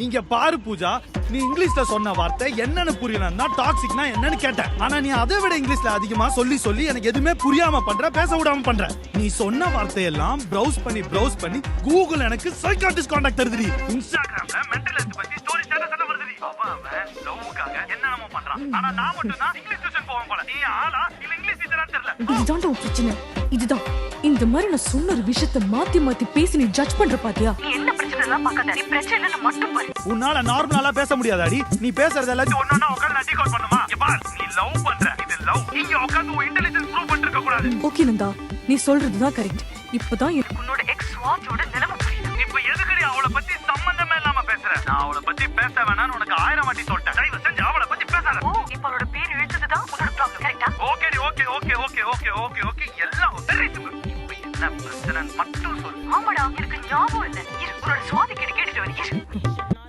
இங்க பாரு பூஜா, நீ இங்கிலீஷ்ல சொன்ன வார்த்தை என்னன்னு புரியலன்னா டாக்ஸிக்னா என்னன்னு கேட்டேன். ஆனா நீ அதை விட இங்கிலீஷ்ல அதிகமா சொல்லி சொல்லி எனக்கு எதுவுமே புரியாம பண்ற, பேச விடாம பண்ற. நீ சொன்ன வார்த்தையெல்லாம் ப்ரௌஸ் பண்ணி கூகுள் எனக்கு சைக்காட்ரிஸ்ட் கான்டாக்ட் தருதுடி. இன்ஸ்டாகிராம்ல மென்டல் ஹெல்த் பத்தி ஸ்டோரி ஸ்டேட்டஸ் எல்லாம் வருதுடி. அவன் லவ்வுக்காக என்னென்னமோ பண்றான். ஆனா நான் மட்டும் தான் இங்கிலீஷ் டியூஷன் போவேன் போல. நீ ஆளா இல்ல இங்கிலீஷ் டீச்சரா தெரியல. இதுதான் உன் பிரச்சனை. இதுதான் இந்த மாதிரி நான் சொன்ன ஒரு விஷயத்தை மாத்தி மாத்தி பேசி நீ ஜட்ஜ் பண்ற பாத்தியா? நீ என்ன பிரச்சனை எல்லாம் பார்க்காத, நீ பிரச்சனை மட்டும் பாரு. உன்னால நார்மலா பேச முடியாதாடி? நீ பேசுறது எல்லாத்தையும் ஒண்ணா உட்கார்ந்து நான் டீகோட் பண்ணுமா? பார், நீ லவ் பண்ற, இது லவ். நீங்க உட்கார்ந்து உன் இன்டெலிஜென்ஸ் ப்ரூவ் பண்ணிருக்க கூடாது. ஓகே நந்தா, நீ சொல்றதுதான் கரெக்ட். இப்பதான் உன்னோட எக்ஸ் வாட்சோட நிலைமை புரியுது. இப்ப எதுக்குடி அவளை பத்தி சம்பந்தமே இல்லாம பேசுற? நான் அவளை பத்தி பேச வேணாம்னு உனக்கு 1000 வாட்டி சொல்லிட்டேன். தயவு செஞ்சு அவளை பத்தி பேசாத. ஓ, இப்ப அவளோட பேர் எழுதுறதுதான் உன்னோட ப்ராப்ளம், கரெக்ட்டா? ஓகேடி, ஓகே எல்லாம் வெரி சிம்பிள். இப்ப என்ன பிரச்சனை மட்டும் சொல்லு. ஆமாடா, எனக்கு ஞாபகம் இல்ல. இரு, உன்னோட சுவாதி கேட்டுட்டு வரேன்.